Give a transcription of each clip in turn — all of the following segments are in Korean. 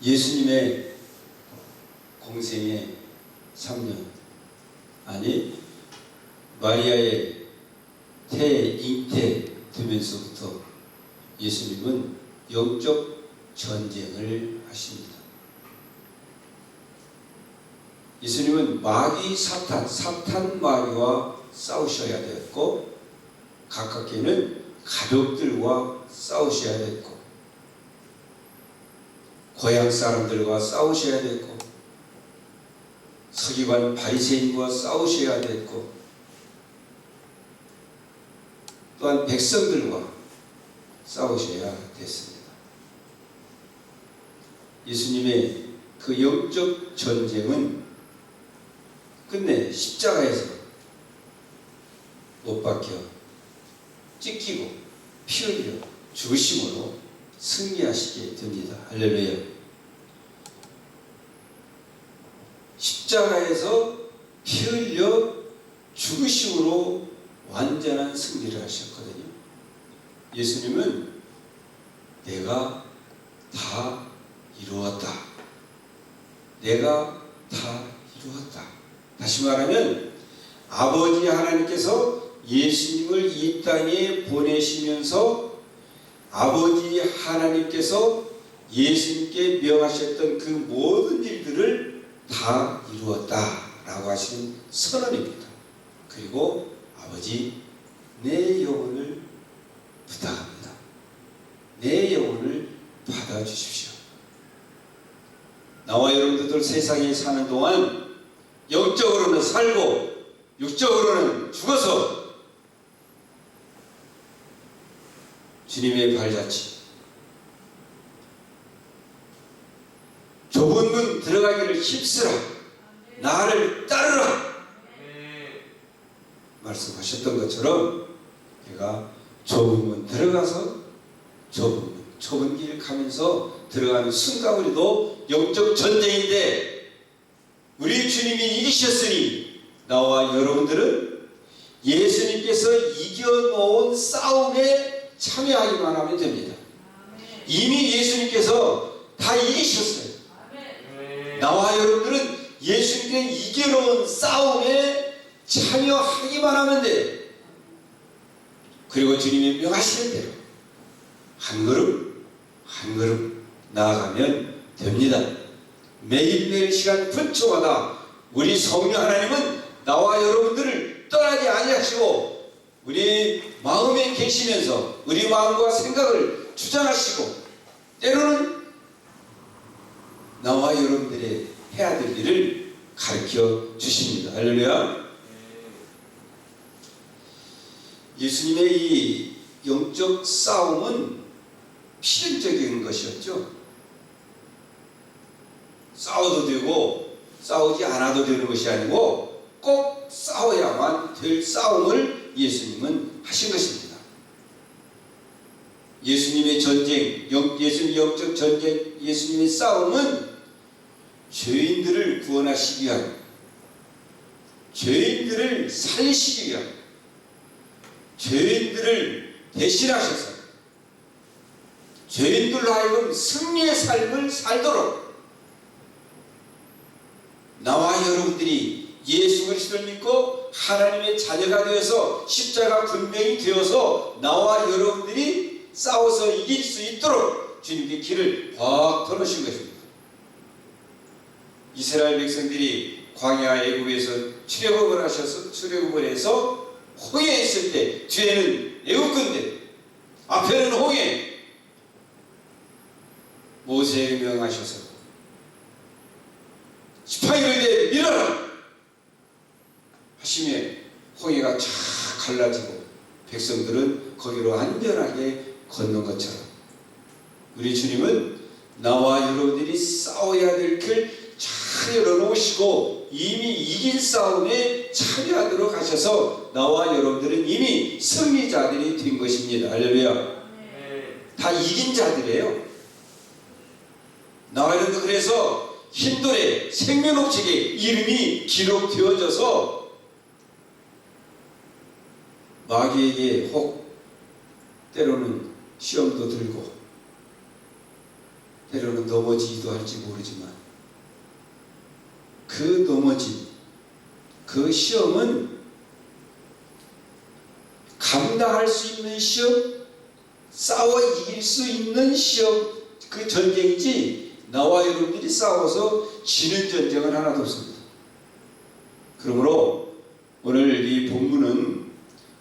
예수님의 공생의 3년, 아니 마리아의 잉태 되면서부터 예수님은 영적 전쟁을 하십니다. 예수님은 마귀 사탄 마귀와 싸우셔야 되었고, 가깝게는 가족들과 싸우셔야 됐고, 고향 사람들과 싸우셔야 됐고, 서기관 바리새인과 싸우셔야 됐고, 또한 백성들과 싸우셔야 됐습니다. 예수님의 그 영적 전쟁은 끝내 십자가에서 못 박혀 찢기고 피 흘려 죽으심으로 승리하시게 됩니다. 할렐루야. 십자가에서 피 흘려 죽으심으로 완전한 승리를 하셨거든요. 예수님은 내가 다 이루었다. 내가 다 이루었다. 다시 말하면 아버지 하나님께서 예수님을 이 땅에 보내시면서 아버지 하나님께서 예수님께 명하셨던 그 모든 일들을 다 이루었다라고 하시는 선언입니다. 그리고 아버지, 내 영혼을 부탁합니다. 내 영혼을 받아주십시오. 나와 여러분들 세상에 사는 동안 영적으로는 살고 육적으로는 죽어서 주님의 발자취, 좁은 문 들어가기를 힘쓰라, 나를 따르라 말씀하셨던 것처럼 우리가 좁은 문 들어가서 좁은 길 가면서 들어가는 순간 우리도 영적 전쟁인데, 우리 주님이 이기셨으니 나와 여러분들은 예수님께서 이겨놓은 싸움에 참여하기만 하면 됩니다. 이미 예수님께서 다 이기셨어요. 나와 여러분들은 예수님께 이겨놓은 싸움에 참여하기만 하면 돼요. 그리고 주님이 명하시는 대로 한 걸음 나아가면 됩니다. 매일매일 시간 분초마다 우리 성령 하나님은 나와 여러분들을 떠나지 아니하시고 우리 마음에 계시면서 우리 마음과 생각을 주장하시고, 때로는 나와 여러분들의 해야 될 일을 가르쳐 주십니다. 할렐루야. 예수님의 이 영적 싸움은 필연적인 것이었죠. 싸워도 되고 싸우지 않아도 되는 것이 아니고 꼭 싸워야만 될 싸움을 예수님은 하신 것입니다. 예수님의 전쟁, 예수님의 영적 전쟁, 예수님의 싸움은 죄인들을 구원하시기 위한, 죄인들을 살리시기 위한, 죄인들을 대신하셔서 죄인들로 하여금 승리의 삶을 살도록 나와 여러분들이 예수 그리스도를 믿고 하나님의 자녀가 되어서 십자가 군병이 되어서 나와 여러분들이 싸워서 이길 수 있도록 주님께 길을 확 터놓으신 것입니다. 이스라엘 백성들이 광야 애굽에서 출애굽을 해서 홍해에 있을 때 뒤에는 애굽군대, 앞에는 홍해. 모세에게 명하셔서 지팡이를 밀어라 하시며 홍해가 쫙 갈라지고 백성들은 거기로 안전하게 건넌 것처럼 우리 주님은 나와 여러분들이 싸워야 될 길 잘 열어놓으시고 이미 이긴 싸움에 참여하도록 하셔서 나와 여러분들은 이미 승리자들이 된 것입니다. 할렐루야. 다 이긴 자들이에요. 나와 여러분들 그래서 흰돌에 생명옥책에 이름이 기록되어져서 마귀에게 혹 때로는 시험도 들고 때로는 넘어지기도 할지 모르지만 그 넘어짐, 그 시험은 감당할 수 있는 시험, 싸워 이길 수 있는 시험, 그 전쟁이지 나와 여러분들이 싸워서 지는 전쟁은 하나도 없습니다. 그러므로 오늘 이 본문은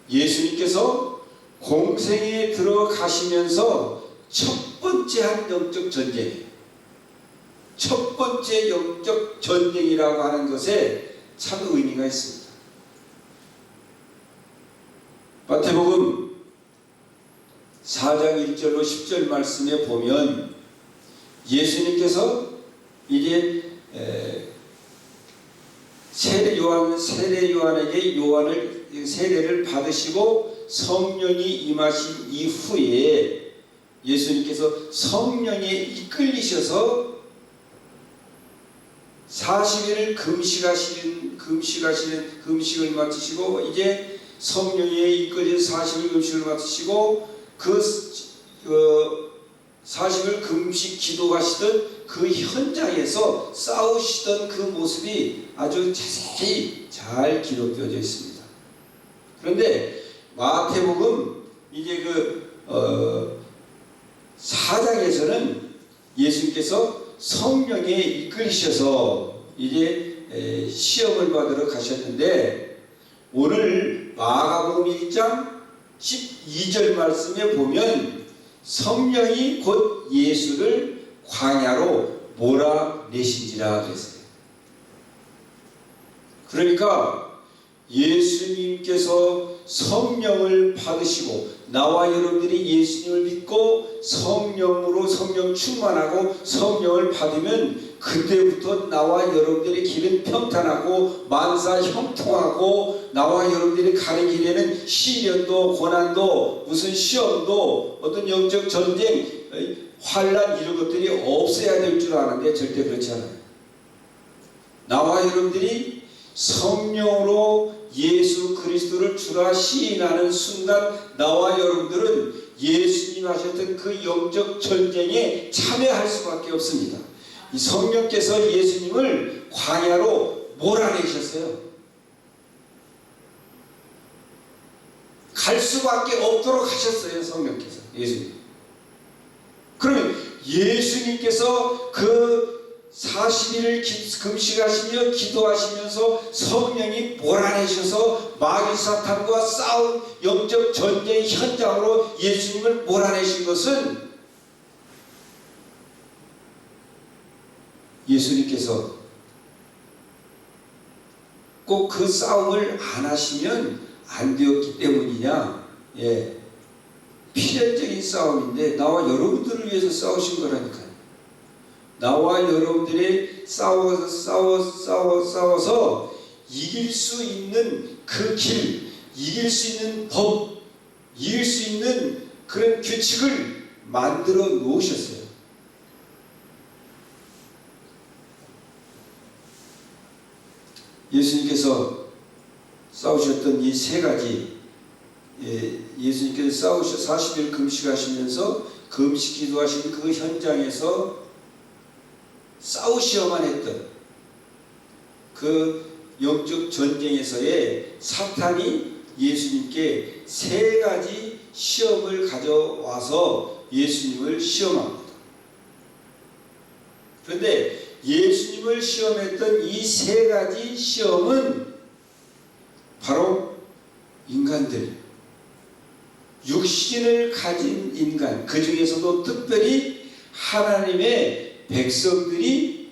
예수님께서 공생에 들어가시면서 첫 번째 한 영적 전쟁이에요. 첫 번째 영적 전쟁이라고 하는 것에 참 의미가 있습니다. 마태복음 4장 1절로 10절 말씀에 보면 예수님께서 이제 세례 요한에게 세례를 받으시고 성령이 임하신 이후에 예수님께서 성령에 이끌리셔서 40일을 금식을 마치시고 이제 성령에 이끌린 40일 금식을 마치시고 그 40일 금식 기도하시던 그 현장에서 싸우시던 그 모습이 아주 자세히 잘 기록되어져 있습니다. 그런데 마태복음 이제 4장에서는 예수님께서 성령에 이끌리셔서 이제 시험을 받으러 가셨는데 오늘 마가복음 1장 12절 말씀에 보면 성령이 곧 예수를 광야로 몰아내신지라 그랬어요. 그러니까 예수님께서 성령을 받으시고 나와 여러분들이 예수님을 믿고 성령 충만하고 성령을 받으면 그때부터 나와 여러분들의 길은 평탄하고 만사 형통하고 나와 여러분들이 가는 길에는 시련도 고난도 무슨 시험도 어떤 영적 전쟁 환난 이런 것들이 없어야 될 줄 아는데 절대 그렇지 않아요. 나와 여러분들이 성령으로 예수 그리스도를 주라 시인하는 순간 나와 여러분들은 예수님 하셨던 그 영적 전쟁에 참여할 수밖에 없습니다. 이 성령께서 예수님을 광야로 몰아내셨어요. 갈 수밖에 없도록 하셨어요. 성령께서 예수님. 그러면 예수님께서 그 40일을 금식하시며 기도하시면서 성령이 몰아내셔서 마귀 사탄과 싸운 영적 전쟁 현장으로 예수님을 몰아내신 것은 예수님께서 꼭 그 싸움을 안 하시면 안 되었기 때문이냐? 예. 필연적인 싸움인데 나와 여러분들을 위해서 싸우신 거라니까요. 나와 여러분들이 싸워서 이길 수 있는 그 길, 이길 수 있는 법, 이길 수 있는 그런 규칙을 만들어 놓으셨어요. 예수님께서 싸우셨던 이 세 가지, 예수님께서 40일 금식하시면서 금식 기도하신 그 현장에서 싸우셔야만 했던 그 영적 전쟁에서의 사탄이 예수님께 세 가지 시험을 가져와서 예수님을 시험합니다. 그런데 예수님을 시험했던 이 세 가지 시험은 바로 인간들, 육신을 가진 인간, 그 중에서도 특별히 하나님의 백성들이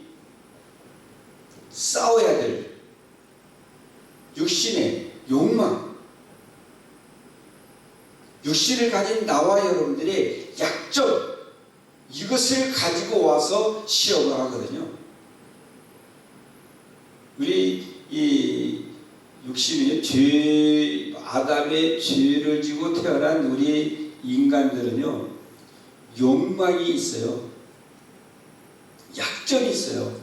싸워야 될 육신의 욕망, 육신을 가진 나와 여러분들의 약점, 이것을 가지고 와서 시험을 하거든요. 우리 이 육신의 아담의 죄를 지고 태어난 우리 인간들은요, 욕망이 있어요. 약점이 있어요.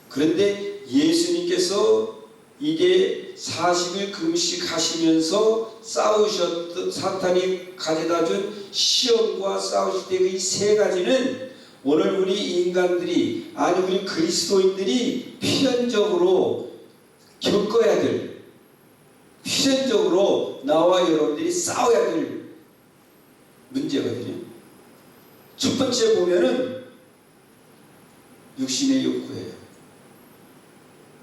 그런데 예수님께서 이제 40일 금식하시면서 싸우셨던 사탄이 가져다 준 시험과 싸우실 때 이 세 가지는 오늘 우리 인간들이, 아니 우리 그리스도인들이 필연적으로 겪어야 될, 필연적으로 나와 여러분들이 싸워야 될 문제거든요. 첫 번째 보면은 육신의 욕구예요.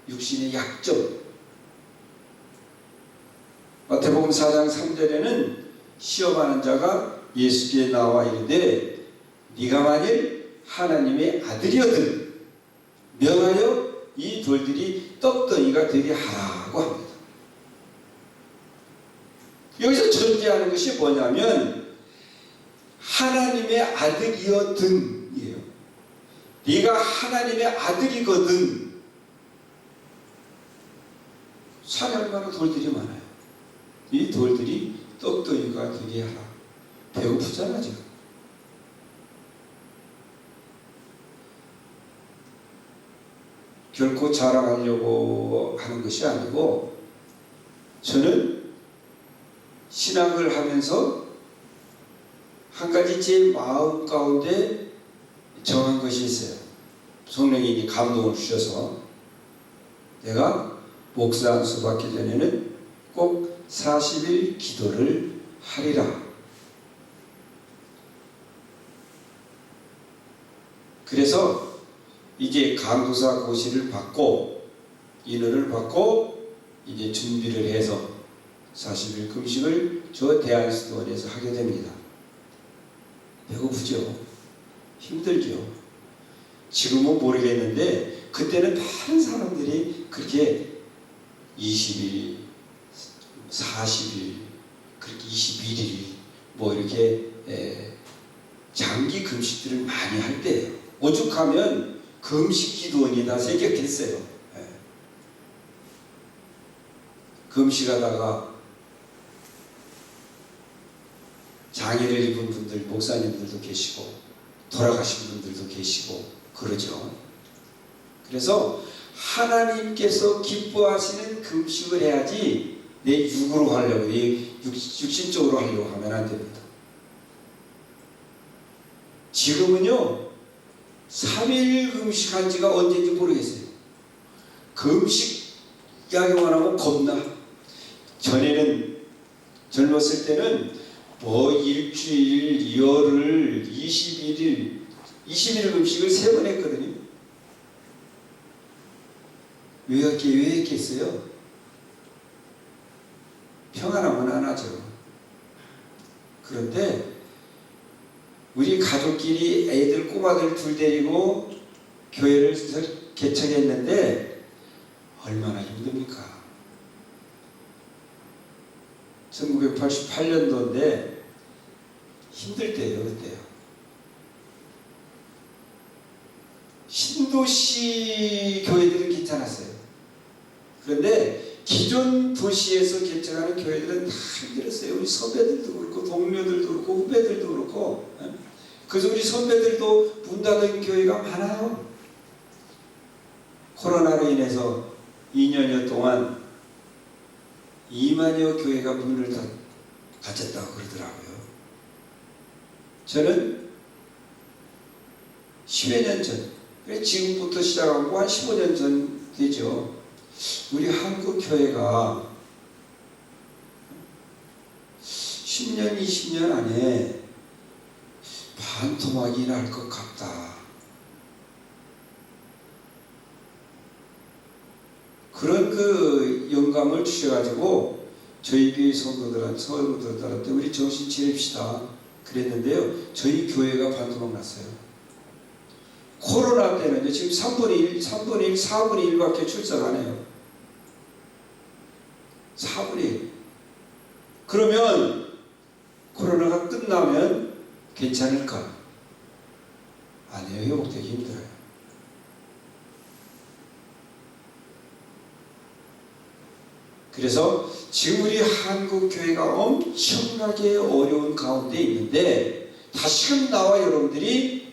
육신의 약점. 마태복음 4장 3절에는 시험하는 자가 예수께 나와 이르되 네가 만일 하나님의 아들이거든 명하여 이 돌들이 떡덩이가 되게 하라고 합니다. 여기서 전제하는 것이 뭐냐면 하나님의 아들이거든이에요. 네가 하나님의 아들이거든. 산에 얼마나 돌들이 많아요. 이 돌들이 떡덩이가 되게 하라. 배고프잖아 지금. 결코 자랑하려고 하는 것이 아니고 저는 신학을 하면서 한 가지 제 마음 가운데 정한 것이 있어요. 성령이 감동을 주셔서 내가 목사 안수 받기 전에는 꼭 40일 기도를 하리라. 그래서 이제 강도사 고시를 받고 인원을 받고 이제 준비를 해서 40일 금식을 저 대한수도원에서 하게 됩니다. 배고프죠? 힘들죠? 지금은 모르겠는데 그때는 다른 사람들이 그렇게 20일, 40일, 그렇게 21일 뭐 이렇게 장기 금식들을 많이 할 때예요. 오죽하면 금식 기도원이 다 생겼겠어요. 금식하다가 장애를 입은 분들, 목사님들도 계시고 돌아가신 분들도 계시고 그러죠. 그래서 하나님께서 기뻐하시는 금식을 해야지 내 육으로 하려고, 육신적으로 하려고 하면 안 됩니다. 지금은요 3일 금식한 지가 언제인지 모르겠어요. 금식 이야기만 하고 겁나. 전에는 젊었을 때는 뭐 일주일, 열흘, 21일 금식을 3번 했거든요. 왜 했겠어요? 평안하면 안 하죠. 그런데 우리 가족끼리 애들, 꼬마들 둘 데리고 교회를 개척했는데 얼마나 힘듭니까? 1988년도인데 힘들 때예요. 그때요. 신도시 교회들은 괜찮았어요. 그런데 기존 도시에서 개척하는 교회들은 다 힘들었어요. 우리 선배들도 그렇고 동료들도 그렇고 후배들도 그렇고. 그래서 우리 선배들도 문 닫은 교회가 많아요. 코로나로 인해서 2년여 동안 2만여 교회가 문을 다 닫혔다고 그러더라고요. 저는 10여 년 전, 지금부터 시작하고 한 15년 전 되죠. 우리 한국 교회가 10년, 20년 안에 반토막이 날 것 같다. 그런 그 영감을 주셔가지고 저희 교회 성도들한테 우리 정신 차립시다 그랬는데요. 저희 교회가 반토막 났어요. 코로나 때는 지금 3분의 1, 4분의 1밖에 출석 안 해요. 4분의 1. 그러면 코로나가 끝나면 괜찮을까? 아니에요. 회복되기 힘들어요. 그래서 지금 우리 한국 교회가 엄청나게 어려운 가운데 있는데 다시금 나와 여러분들이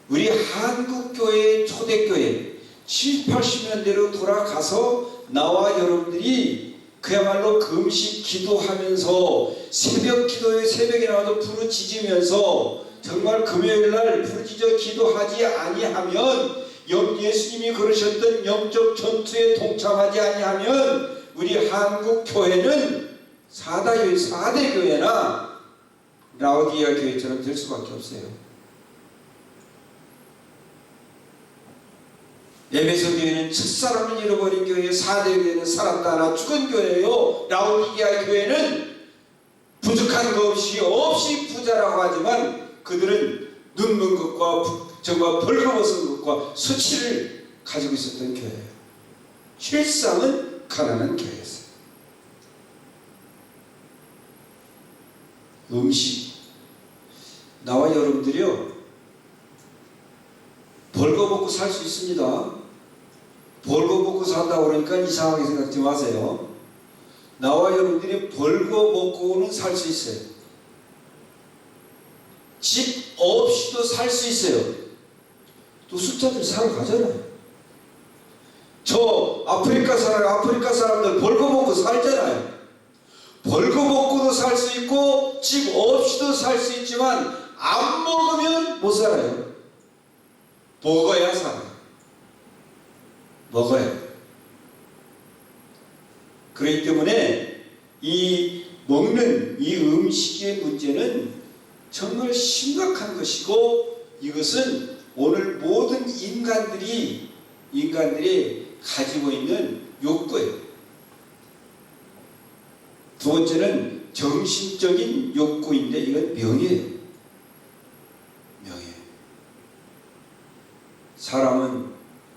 우리 한국 교회의 초대교회 70, 80년대로 돌아가서 나와 여러분들이 그야말로 금식 기도하면서 새벽 기도에 새벽에 나와서 부르짖으면서 정말 금요일날 부르짖어 기도하지 아니하면 예수님이 그러셨던 영적 전투에 동참하지 아니하면 우리 한국 교회는 사대 교회나 라오디아 교회처럼 될 수밖에 없어요. 에베소 교회는 첫사람을 잃어버린 교회, 사대 교회는 살았다 하나 죽은 교회요. 라오디아 교회는 부족한 것 없이 부자라고 하지만 그들은 눕는 것과 정말 벌거벗은 것과 수치를 가지고 있었던 교회예요. 실상은 가난한 교회였어요. 음식, 나와 여러분들이요 벌거벗고 살 수 있습니다. 벌거벗고 산다고 그러니까 이상하게 생각지 마세요. 나와 여러분들이 벌거벗고는 살 수 있어요. 집 없이도 살 수 있어요. 또 숫자들 살아가잖아요. 저 아프리카 사람들 벌거벗고 살잖아요. 벌거벗고도 살 수 있고 집 없이도 살 수 있지만 안 먹으면 못 살아요. 먹어야 살아요. 먹어야. 그렇기 때문에 이 먹는 이 음식의 문제는 정말 심각한 것이고 이것은 오늘 모든 인간들이 가지고 있는 욕구예요. 두 번째는 정신적인 욕구인데 이건 명예예요. 명예. 사람은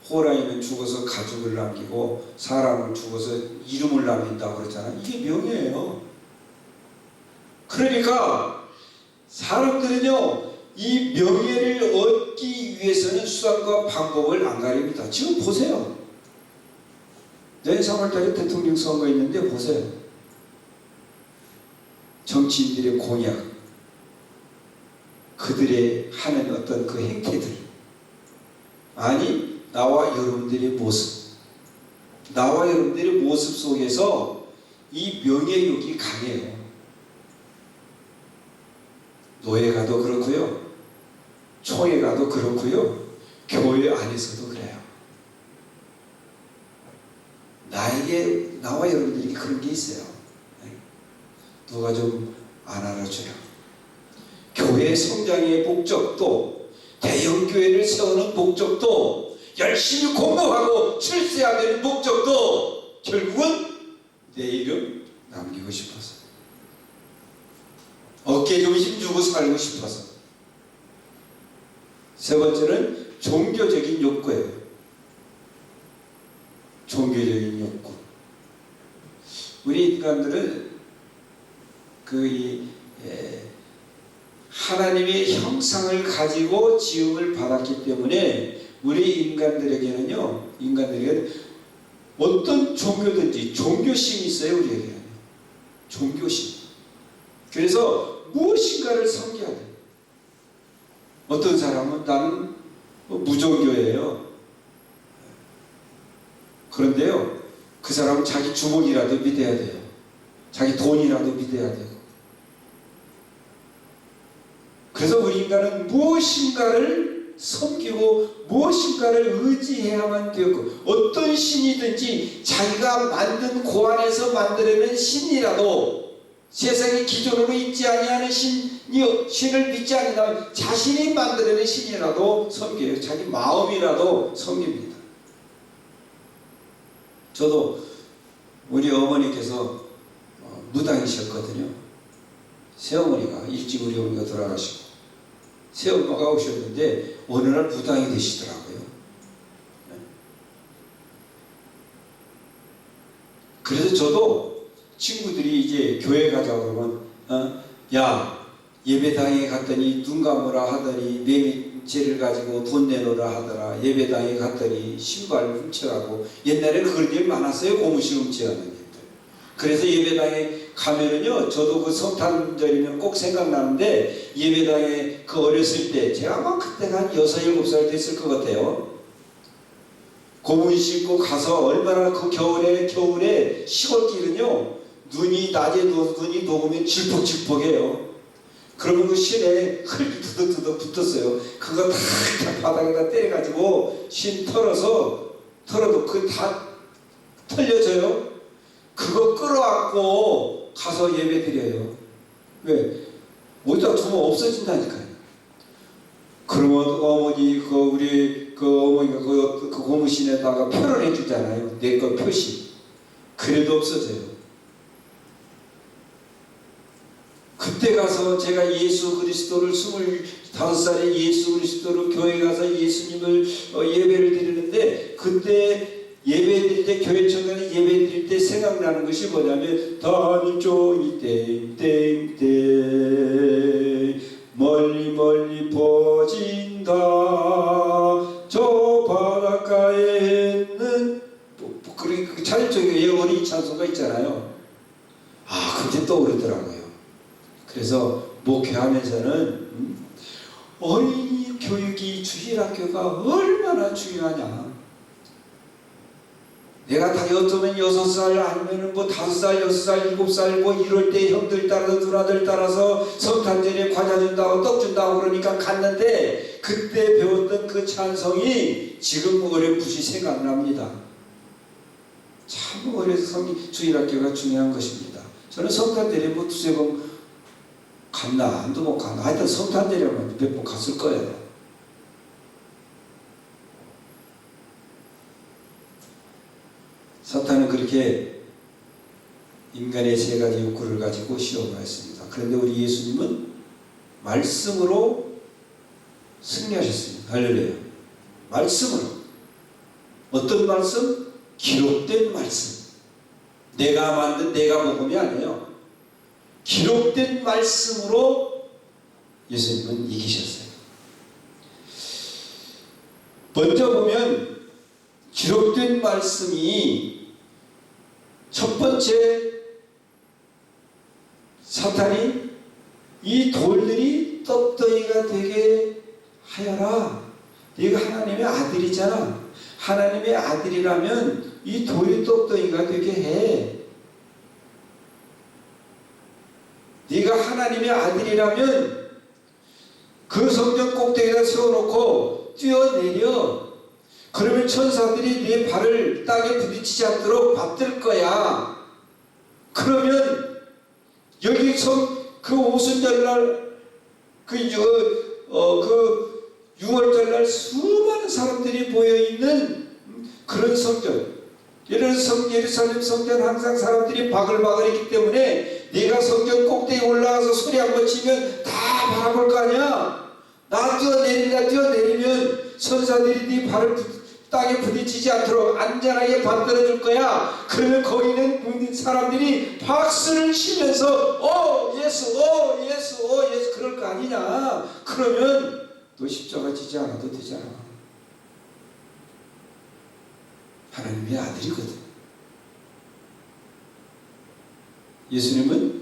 호랑이는 죽어서 가죽을 남기고 사람은 죽어서 이름을 남긴다고 그러잖아요. 이게 명예예요. 그러니까 사람들은요 이 명예를 얻기 위해서는 수단과 방법을 안 가립니다. 지금 보세요. 내일 3월달에 대통령 선거 있는데 보세요. 정치인들의 공약, 그들의 하는 어떤 그 행태들, 아니 나와 여러분들의 모습, 나와 여러분들의 모습 속에서 이 명예욕이 강해요. 노예 가도 그렇고요, 총회 가도 그렇고요, 교회 안에서도 그래요. 나와 여러분들에게 그런 게 있어요. 누가 좀 안 알아줘요. 교회 성장의 목적도, 대형 교회를 세우는 목적도, 열심히 공부하고 출세해야 되는 목적도 결국은 내 이름 남기고 싶어서, 어깨에 좀 힘주고 살고 싶어서. 세 번째는 종교적인 욕구예요. 종교적인 욕구. 우리 인간들은 하나님의 형상을 가지고 지음을 받았기 때문에 우리 인간들에게는 어떤 종교든지 종교심이 있어요. 우리에게는 종교심. 그래서 무엇인가를 섬겨야 돼요. 어떤 사람은 나는 무종교예요. 그런데요 그 사람은 자기 주먹이라도 믿어야 돼요. 자기 돈이라도 믿어야 돼요. 그래서 우리 인간은 무엇인가를 섬기고 무엇인가를 의지해야만 되었고, 어떤 신이든지 자기가 만든 고안에서 만들어낸 신이라도 세상의 기존으로 있지 아니하는 신을 믿지 않는다면 자신이 만들어낸 신이라도 섬겨요. 자기 마음이라도 섬깁니다. 저도 우리 어머니께서 무당이셨거든요. 새어머니가 일찍 우리 어머니가 돌아가시고 새엄마가 오셨는데 어느 날 무당이 되시더라고요. 그래서 저도 친구들이 이제 교회 가자고 그러면 야 예배당에 갔더니 눈 감으라 하더니 매미죄를 가지고 돈 내놓으라 하더라. 예배당에 갔더니 신발 훔쳐가고, 옛날에는 그런 일 많았어요. 고무신 훔쳐가는 일들. 그래서 예배당에 가면은요, 저도 그 성탄절이면 꼭 생각나는데, 예배당에 그 어렸을 때, 제가 아마 그때가 한 6, 7살 됐을 것 같아요. 고문 신고 가서 얼마나 그 겨울에 시골길은요, 낮에 눈이 녹으면 질퍽질퍽해요. 그러면 그 신에 흙이 드덕드덕 붙었어요. 그거 다 바닥에다 때려가지고 신 털어도 그 다 털려져요. 그거 끌어안고 가서 예배 드려요. 왜? 어디다 두면 없어진다니까요. 그러면 어머니 우리 어머니가 그 고무신에다가 표를 해주잖아요. 내 거 표시. 그래도 없어져요. 그때 가서 제가 예수 그리스도를 25살에 예수 그리스도를 교회 가서 예수님을 예배를 드리는데, 그때 예배 드릴 때, 교회 청년이 예배 드릴 때 생각나는 것이 뭐냐면, 단종이 땡땡땡 멀리 멀리 퍼진다 저 바닷가에 있는 그 찬송에 어린이 찬송가 있잖아요. 그게 떠오르더라고요. 그래서 목회하면서는 어린이 교육이 주일학교가 얼마나 중요하냐. 내가 다 어쩌면 6살 아니면 뭐 5살, 6살, 7살 뭐 이럴 때 형들 따라서 누나들 따라서 성탄절에 과자 준다고 떡 준다고 그러니까 갔는데, 그때 배웠던 그 찬송이 지금 어렴풋이 생각납니다. 참 어려서 주일학교가 중요한 것입니다. 저는 성탄절에 뭐 두세 번 갔나 한두 번 갔나 하여튼 성탄절에만 몇 번 갔을 거예요. 사탄은 그렇게 인간의 세 가지 욕구를 가지고 시험하였습니다. 그런데 우리 예수님은 말씀으로 승리하셨습니다. 할렐루야. 말씀으로. 어떤 말씀? 기록된 말씀. 내가 만든 내가 복음이 아니에요. 기록된 말씀으로 예수님은 이기셨어요. 먼저 보면 기록된 말씀이 첫 번째, 사탄이 이 돌들이 떡덩이가 되게 하여라. 네가 하나님의 아들이잖아. 하나님의 아들이라면 이 돌이 떡덩이가 되게 해. 네가 하나님의 아들이라면 그 성전 꼭대기에다 세워놓고 뛰어내려. 그러면 천사들이 네 발을 땅에 부딪히지 않도록 받들 거야. 그러면 여기 그 오순절날 그 6월절날 수많은 사람들이 모여있는 그런 성전, 예루살렘 성전 항상 사람들이 바글바글했기 때문에 네가 성전 꼭대기 올라가서 소리 한번 치면 다 바라볼 거 아니야. 나 뛰어내리면 천사들이 네 발을 땅에 부딪히지 않도록 안전하게 받들어 줄 거야. 그러면 거기는 사람들이 박수를 치면서 예수 그럴 거 아니냐. 그러면 너 십자가 지지 않아도 되잖아. 하나님의 아들이거든. 예수님은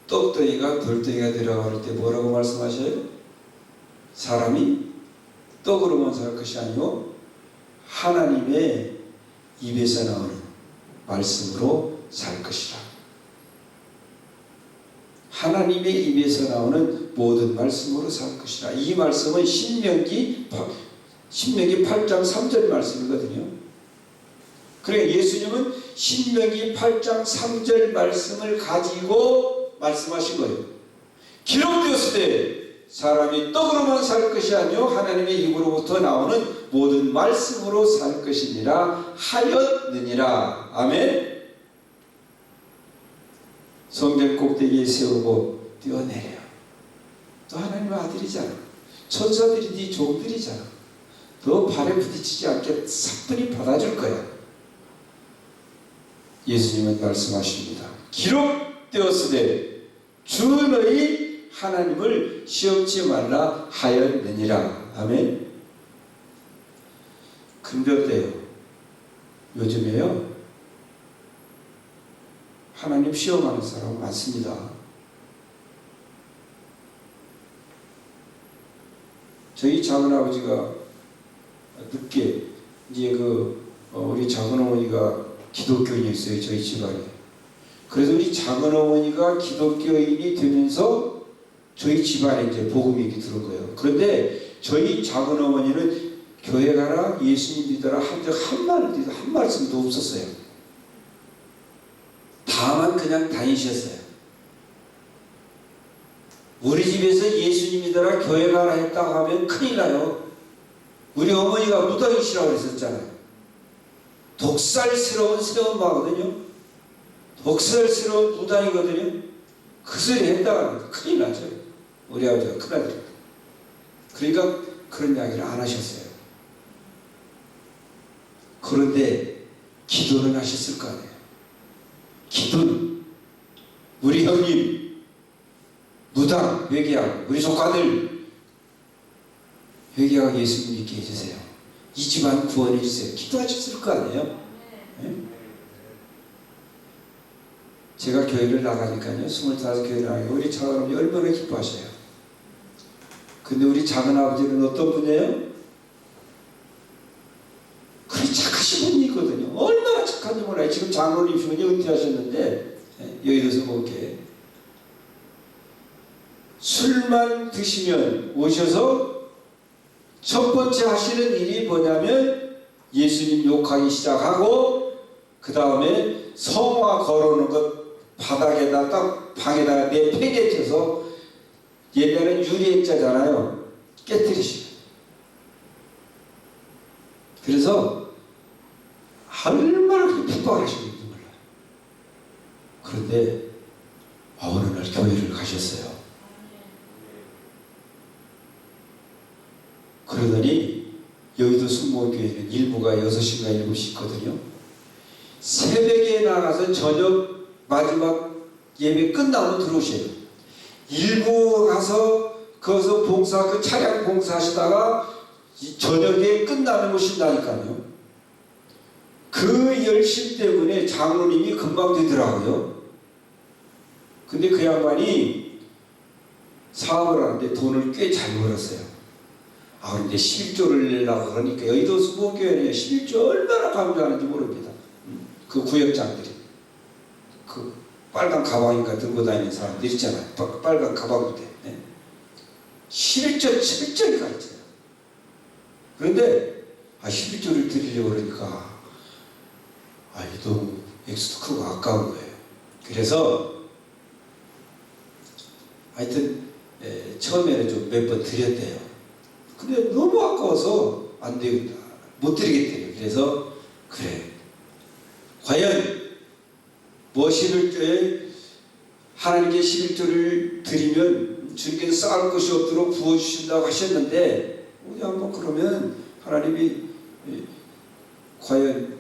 떡덩이가 돌덩이가 되라고 때 뭐라고 말씀하셔요? 사람이 떡으로만 살 것이 아니요 하나님의 입에서 나오는 말씀으로 살 것이라. 하나님의 입에서 나오는 모든 말씀으로 살 것이라. 이 말씀은 신명기 8장 3절 말씀이거든요. 그러니까 예수님은 신명기 8장 3절 말씀을 가지고 말씀하신 거예요. 기록되었을 때 사람이 떡으로만 살 것이 아니요 하나님의 입으로부터 나오는 모든 말씀으로 살 것이니라 하였느니라. 아멘. 성전 꼭대기에 세우고 뛰어내려. 또 하나님의 아들이잖아. 천사들이 네 종들이잖아. 너 발에 부딪히지 않게 사뿐히 받아줄 거야. 예수님은 말씀하십니다. 기록되었으되 주 너희 하나님을 시험치 말라 하였느니라. 아멘. 근데 요즘에요 하나님 시험하는 사람 많습니다. 저희 작은아버지가 늦게 이제 우리 작은어머니가 기독교인이었어요. 저희 집안에. 그래서 우리 작은어머니가 기독교인이 되면서 저희 집안에 이제 복음이 들은 거예요. 그런데 저희 작은어머니는 교회 가라, 예수님 믿어라 한 적 한 말씀도 없었어요. 다만 그냥 다니셨어요. 우리 집에서 예수님 믿어라, 교회 가라 했다고 하면 큰일 나요. 우리 어머니가 무당이시라고 했었잖아요. 독살스러운 새엄마거든요. 독살스러운 무당이거든요. 그 소리 했다가 큰일 나죠. 우리 아버지가 큰아들입니다. 그러니까 그런 이야기를 안 하셨어요. 그런데 기도는 하셨을 거 아니에요. 기도는 우리 형님 무당 회개하고 우리 조카들 회개하고 예수님 믿게 해주세요. 이 집안 구원해 주세요. 기도하셨을 거 아니에요. 네? 제가 교회를 나가니까요, 25교회를 나가니까 우리 작은아버지 얼마나 기뻐하셔요. 근데 우리 작은아버지는 어떤 분이에요? 그리 착하신 분이거든요. 얼마나 착한지 몰라요. 지금 장로님이시면 은퇴하셨는데, 여의도에서 볼게. 술만 드시면 오셔서 첫 번째 하시는 일이 뭐냐면 예수님 욕하기 시작하고, 그 다음에 성화 걸어놓은 것 바닥에다 딱 방에다가 내팽개쳐서, 옛날엔 유리액자잖아요. 깨뜨리시고. 그래서 얼마나 그렇게 핍박을 하시는지 몰라요. 그런데 어느 날 교회를 가셨어요. 그러더니 여의도 순복음교회는 일부가 6시인가 7시 있거든요. 새벽에 나가서 저녁 마지막 예배 끝나면 들어오셔요. 일부 가서 거기서 봉사, 그 차량 봉사하시다가 저녁에 끝나면 오신다니까요. 그 열심 때문에 장로님이 금방 되더라고요. 근데 그 양반이 사업을 하는데 돈을 꽤 잘 벌었어요. 그런데 11조를 내려고 그러니까 여의도 순복음교회는 11조 얼마나 강조하는지 모릅니다. 그 구역장들이. 그 빨간 가방인가 들고 다니는 사람들 있잖아요. 빨간 가방인데. 11조 철저히 가르쳐요. 그런데 11조를 드리려고 그러니까 너무 액수도 크고 아까운 거예요. 그래서 하여튼 처음에는 좀 몇 번 드렸대요. 근데 너무 아까워서 안 되겠다, 못 드리겠대요. 그래서 그래, 과연 무엇을 때 하나님께 11조를 드리면 주님께서 쌓을 것이 없도록 부어주신다고 하셨는데, 우리 한번 그러면 하나님이 과연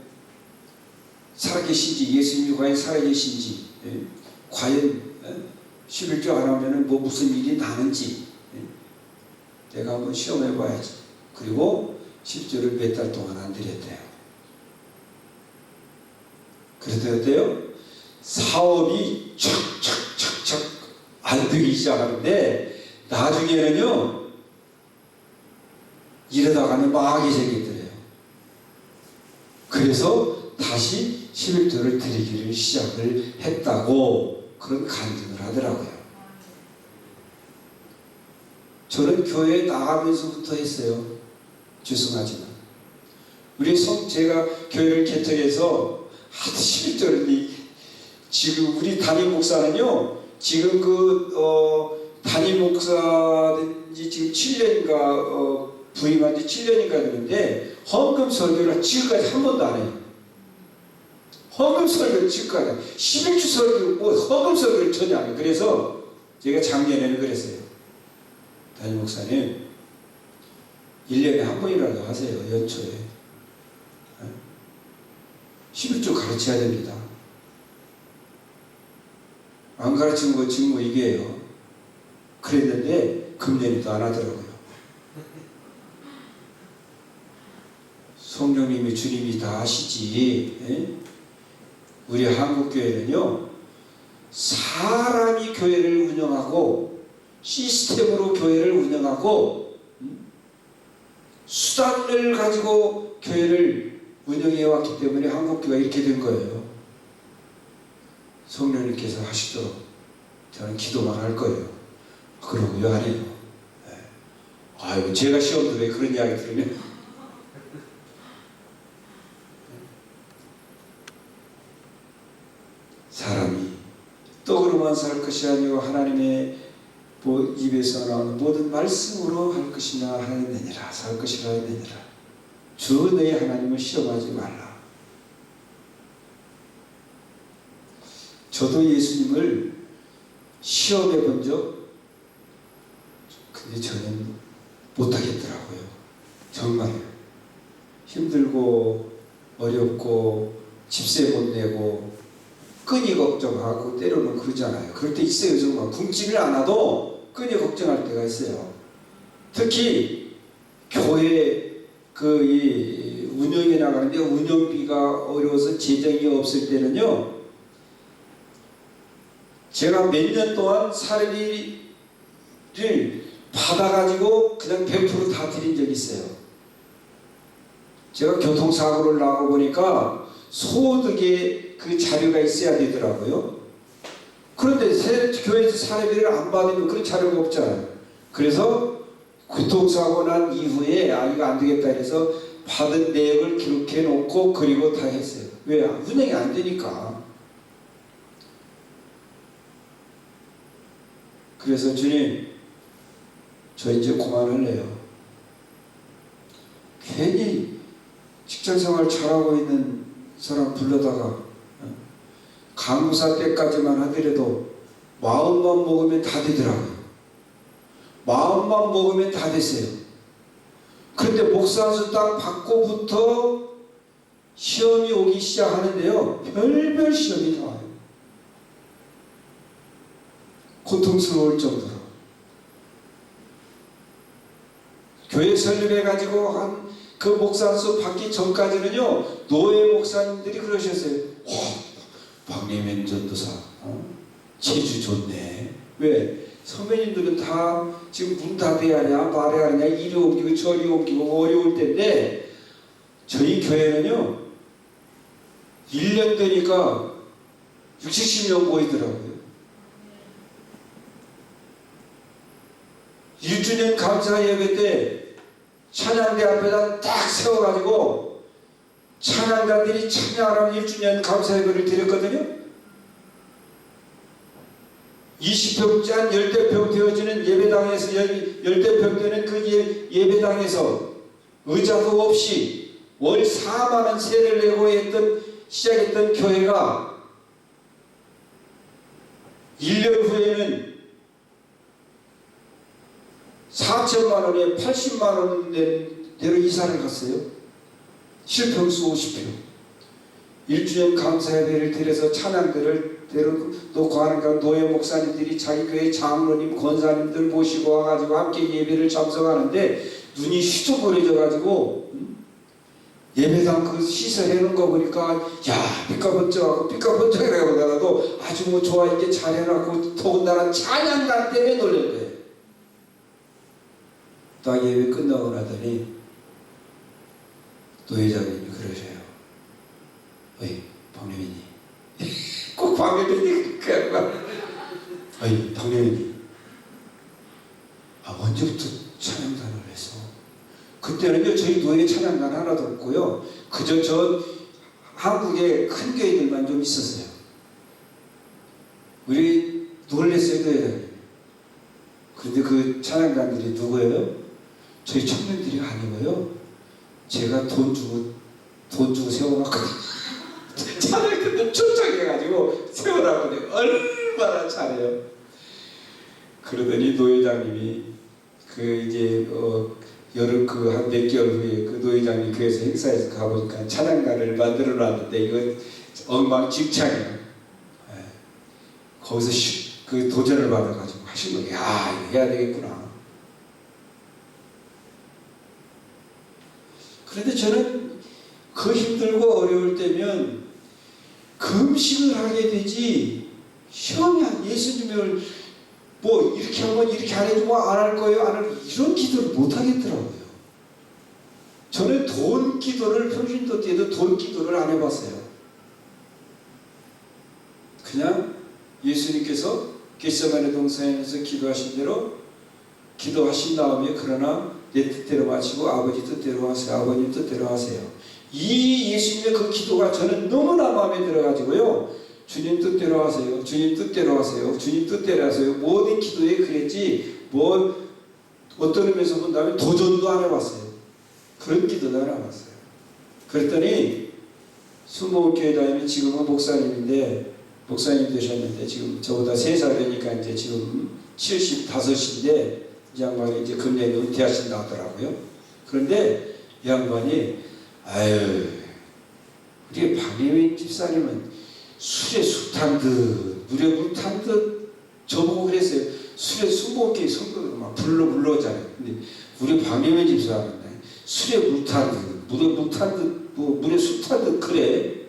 살아계신지, 예수님이 과연 살아계신지, 과연 11조 안 하면 뭐 무슨 일이 나는지 내가 한번 시험해 봐야지. 그리고 10조를 몇 달 동안 안 드렸대요. 그래도 어때요? 사업이 척척척척 안 되기 시작하는데 나중에는요, 이러다가는 망하게 생기더래요. 그래서 다시 11조를 드리기를 시작을 했다고 그런 간증을 하더라고요. 저는 교회에 나가면서부터 했어요. 죄송하지만 제가 교회를 개척해서 하도 11조를 지금 우리 담임 목사는요, 지금 담임 목사든지 지금 7년인가 부임한 지 7년인가 되는데 헌금 설교를 지금까지 한 번도 안 해요. 헌금 설교를 지금까지 11주 설교, 헌금 설교를 전혀 안 해요. 그래서 제가 작년에는 그랬어요. 담임 목사님, 1년에 한 번이라도 하세요. 연초에 11조 가르쳐야 됩니다. 안 가르치는 거 지금 이게요. 그랬는데 금년에도 안 하더라고요. 성령님이 주님이 다 하시지. 우리 한국교회는요, 사람이 교회를 운영하고 시스템으로 교회를 운영하고 수단을 가지고 교회를 운영해 왔기 때문에 한국교회가 이렇게 된 거예요. 성령님께서 하시도록 저는 기도만 할 거예요. 그러고요 안 해요. 네. 아이고 제가 시험도 왜 그런 이야기 들으면 사람이 떡으로만 살 것이 아니고 하나님의 입에서 나오는 모든 말씀으로 할 것이냐 하였느니라. 살 것이라 하였느니라. 주 너희 하나님을 시험하지 말라. 저도 예수님을 시험해 본 적 근데 저는 못하겠더라고요. 정말 힘들고 어렵고 집세 못 내고 끈이 걱정하고 때로는 그러잖아요. 그럴 때 있어요. 정말 굶지를 않아도 끈이 걱정할 때가 있어요. 특히 교회 이 운영에 나가는데 운영비가 어려워서 재정이 없을 때는요. 제가 몇 년 동안 사례비를 받아가지고 그냥 100% 다 드린 적이 있어요. 제가 교통사고를 나고 보니까 소득에 그 자료가 있어야 되더라고요. 그런데 교회에서 사례비를 안 받으면 그런 자료가 없잖아요. 그래서 교통사고 난 이후에 이거 안 되겠다 해서 받은 내역을 기록해 놓고 그리고 다 했어요. 왜? 운영이 안 되니까. 그래서 주님, 저 이제 그만할래요. 괜히 직장생활 잘하고 있는 사람 불러다가 간호사 때까지만 하더라도 마음만 먹으면 다 되더라고요. 마음만 먹으면 다 됐어요. 그런데 목사수 딱 받고부터 시험이 오기 시작하는데요. 별별 시험이 다 와요. 고통스러울 정도로. 교회 설립해가지고 한 그 목사수 받기 전까지는요. 노예 목사님들이 그러셨어요. 박리면 전도사 제주 좋네. 왜? 선배님들은 다 지금 문 닫아야 하냐 말해야 하냐 이리 옮기고 저리 옮기고 어려울 텐데 저희 교회는요 1년 되니까 60, 70명 모이더라고요. 1주년 감사 예배 때 찬양대 앞에다 딱 세워가지고 찬양단들이 찬양하라는 1주년 감사 예배를 드렸거든요. 20평짜리 열대평 되어지는 예배당에서 열대평 되는 그 예배당에서 의자도 없이 월 4만원 세를 내고 시작했던 교회가 1년 후에는 4천만원에 80만원 된 대로 이사를 갔어요. 실평수 50평. 1주년 감사예배를 드려서 찬양들을 데려놓고 하는가 노예 목사님들이 자기 교회 장로님, 권사님들 모시고 와가지고 함께 예배를 참석하는데 눈이 휘적거려져가지고 예배당 그 시설해놓은 거 보니까 야 삐까번쩍하고 삐까번쩍이라고 하다가도 아주 뭐 좋아 있게 잘해놨고 더군다나 찬양단 때문에 놀란 거예요. 딱 예배 끝나고 나더니 노회장님이 그러셔요. 어이 박래민이 꼭 박래민이 그러니까 어이 박래민이 언제부터 찬양단을 해서 그때는요 저희 노예 찬양단 하나도 없고요 그저 저 한국에 큰 교회들만 좀 있었어요. 우리 놀랬어요 노회장님. 그런데 그 찬양단들이 누구예요? 저희 청년들이 아니고요 제가 돈 주고 세워놨거든요. 차를 그때 초청해가지고 세워놨거든요. 얼마나 잘해요. 그러더니 노회장님이 여름 한 몇 개월 후에 그 노회장님 교회에서 행사에서 가보니까 찬양단을 만들어 놨는데 이건 엉망진창이에요. 거기서 그 도전을 받아가지고 하신 거예요. 야 이거 해야 되겠구나. 그런데 저는 그 힘들고 어려울 때면 금식을 하게 되지 시험이 예수님을 뭐 이렇게 하면 이렇게 안 해주면 안 할 거예요 안 할 거예요 이런 기도를 못 하겠더라고요. 저는 돈 기도를 평신도 때도 돈 기도를 안 해봤어요. 그냥 예수님께서 겟세마네 동산에서 기도하신 대로 기도하신 다음에 그러나 내 뜻대로 마치고 아버지 뜻대로 하세요. 아버님 뜻대로 하세요. 이 예수님의 그 기도가 저는 너무나 마음에 들어가지고요. 주님 뜻대로 하세요. 주님 뜻대로 하세요. 주님 뜻대로 하세요. 모든 기도에 그랬지 뭐 어떤 의미에서 본다면 도전도 안 해봤어요. 그런 기도도 안 해봤어요. 그랬더니 순복음교회 다니면 지금은 목사님 되셨는데 지금 저보다 3살 되니까 이제 지금 75인데 이 양반이 이제 금년에 은퇴하신다 하더라고요. 그런데 이 양반이 아유 우리 박예민 집사님은 술에 술 탄 듯 물에 물 탄 듯 저보고 그랬어요. 술에 순복음교회 성도들 막 불러오잖아요. 근데 우리 박예민 집사는 술에 물 탄 듯 물에 물 탄 듯 뭐 물에 술 탄 듯 그래.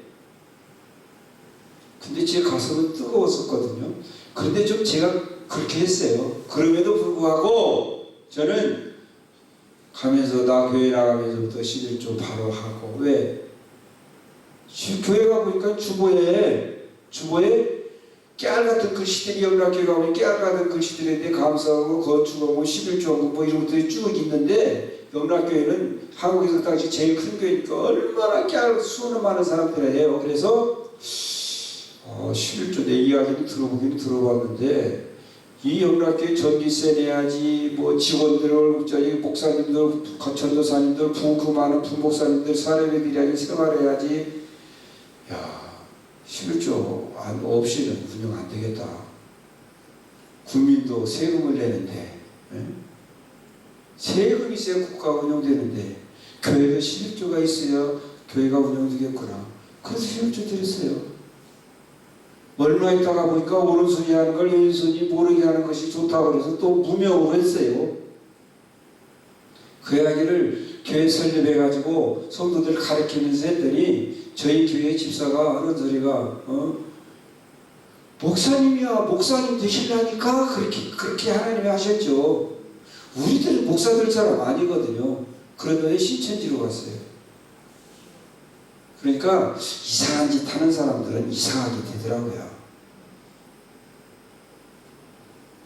근데 제 가슴은 뜨거웠었거든요. 그런데 좀 제가 그렇게 했어요. 그럼에도 불구하고 저는 가면서 나 교회 나가면서부터 11조 바로 하고 왜? 교회 가보니까 주보에 깨알같은 글씨들이 영락교회 가보니 깨알같은 글씨들인데 감사하고 거축하고 11조하고 뭐 이런 것들이 쭉 있는데 영락교회는 한국에서 당시 제일 큰 교회니까 얼마나 깨알 수는 많은 사람들이 해요. 그래서 11조 내 이야기는 들어보긴 들어봤는데 이 영락교회 전기세 내야지 뭐 직원들 저희 목사님들 전도사님들 그 많은 부목사님들 사례를 드려야지 생활해야지 야 11조 없이는 운영 안 되겠다. 국민도 세금을 내는데 세금이 있어야 국가가 운영되는데 교회도 11조가 있어야 교회가 운영되겠구나. 그래서 11조 드렸어요. 얼마 있다가 보니까 오른손이 하는 걸 왼손이 모르게 하는 것이 좋다고 그래서 또 무명으로 했어요. 그 이야기를 교회 설립해가지고 성도들 가르치면서 했더니 저희 교회 집사가 하는 소리가 목사님이야 목사님 되시려니까 그렇게 하나님이 하셨죠. 우리들 목사들 사람 아니거든요. 그러더니 신천지로 갔어요. 그러니까 이상한 짓 하는 사람들은 이상하게 되더라고요.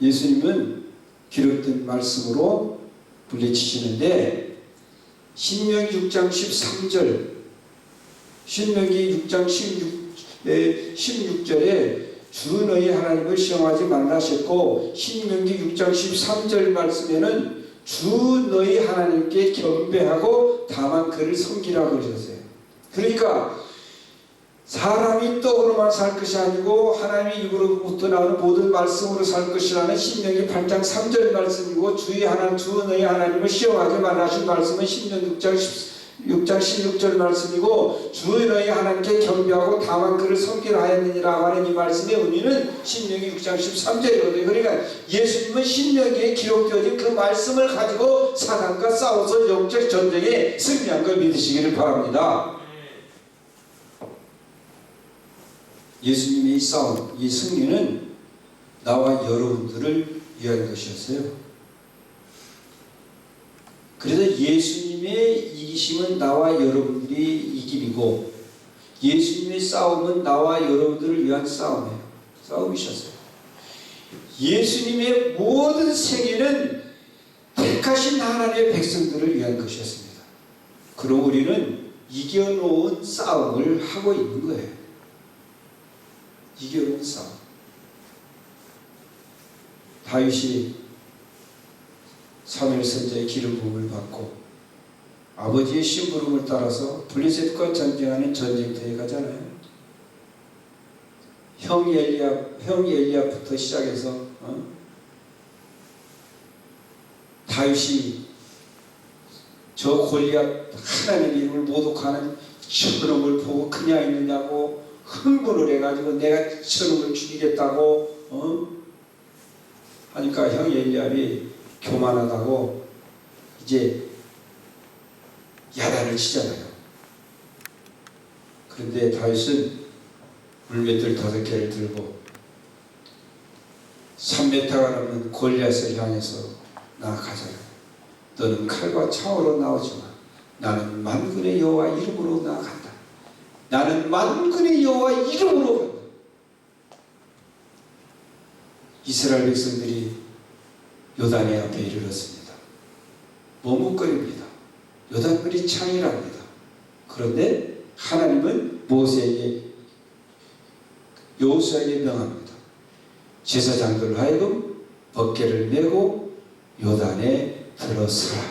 예수님은 기록된 말씀으로 물리치시는데 신명기 6장 13절 신명기 6장 16절에 주 너희 하나님을 시험하지 말라 하셨고 신명기 6장 13절 말씀에는 주 너희 하나님께 경배하고 다만 그를 섬기라고 그러셨어요. 그러니까 사람이 떡으로만 살 것이 아니고 하나님의 입으로부터 나오는 모든 말씀으로 살 것이라는 신명기 8장 3절 말씀이고 주 너희 하나님을 시험하지 말라 하신 말씀은 신명기 6장 16절 말씀이고 주 너희 하나님께 경배하고 다만 그를 섬기라 하였느니라 하는 이 말씀의 의미는 신명기 6장 13절이거든요. 그러니까 예수님은 신명기에 기록되어진 그 말씀을 가지고 사단과 싸워서 영적 전쟁에 승리한 걸 믿으시기를 바랍니다. 예수님의 이 싸움, 이 승리는 나와 여러분들을 위한 것이었어요. 그래서 예수님의 이기심은 나와 여러분들이 이김이고 예수님의 싸움은 나와 여러분들을 위한 싸움이셨어요. 예수님의 모든 생애는 택하신 하나님의 백성들을 위한 것이었습니다. 그럼 우리는 이겨놓은 싸움을 하고 있는 거예요. 이겨놓은 싸움. 다윗이 사무엘 선지자의 기름 부음을 받고 아버지의 심부름을 따라서 블레셋과 전쟁하는 전쟁터에 가잖아요. 형 엘리압부터 시작해서 다윗이 저 골리앗 하나님의 이름을 모독하는 저놈을 보고 그냥 있느냐고 흥분을 해가지고 내가 저놈을 죽이겠다고 하니까 형 엘리압이 교만하다고 이제 야단을 치잖아요. 그런데 다윗은 물맷돌 5개를 들고 3m가 넘는 골리앗을 향해서 나아가잖아요. 너는 칼과 창으로 나오지만 나는 만군의 여호와 이름으로 나아간다. 나는 만군의 여호와 이름으로 간다. 이스라엘 백성들이 요단의 앞에 이르렀습니다. 머뭇거립니다. 요단물이 창이랍니다. 그런데 하나님은 모세에게 여호수아에게 명합니다. 제사장들 하여금 벗개를 메고 요단에 들어서라.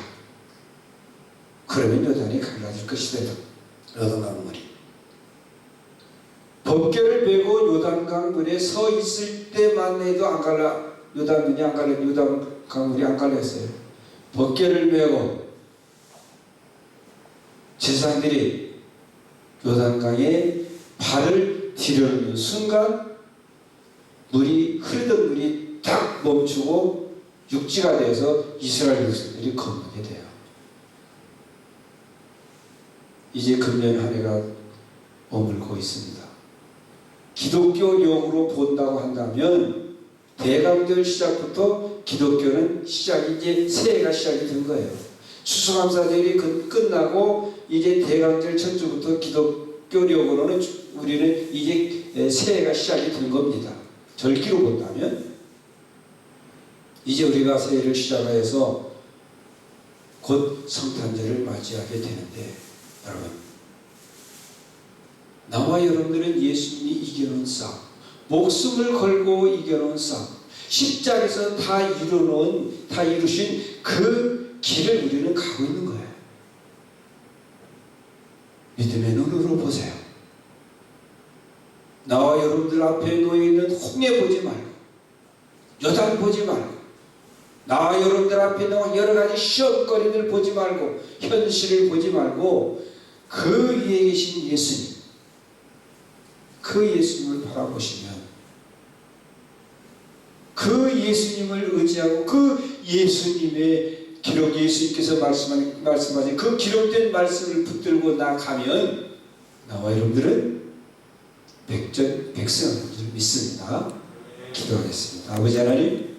그러면 요단이 갈라질 것이다. 요단강물이. 벗개를 메고 요단강물에 서 있을 때만 해도 안 갈라, 요단문이 안 갈라, 요단강물이 안 갈랐어요. 벗개를 메고 제사장들이 요단강에 발을 디려놓는 순간 물이, 흐르던 물이 딱 멈추고 육지가 되어서 이스라엘 백성들이 건너게 돼요. 이제 금년 한 해가 머물고 있습니다. 기독교용으로 본다고 한다면 대강절 시작부터 기독교는 시작이, 이제 새해가 시작이 된 거예요. 추수감사절이 끝나고 이제 대강절 첫 주부터 기독교용으로는 우리는 이제 새해가 시작이 된 겁니다. 절기로 본다면 이제 우리가 새해를 시작해서 곧 성탄절을 맞이하게 되는데, 여러분, 나와 여러분들은 예수님이 이겨놓은 싸움, 목숨을 걸고 이겨놓은 싸움, 십자가에서 다 이루신 그 길을 우리는 가고 있는 거예요. 믿음의 눈으로 보세요. 나와 여러분들 앞에 놓여있는 홍해 보지 말고, 요단 보지 말고, 나와 여러분들 앞에 놓인 여러 가지 시험거리들 보지 말고, 현실을 보지 말고, 그 위에 계신 예수님, 그 예수님을 바라보시면, 그 예수님을 의지하고 그 예수님의 기록, 예수님께서 말씀하신 그 기록된 말씀을 붙들고 나가면 나와 여러분들은 백전백승을 믿습니다. 기도하겠습니다. 아버지 하나님,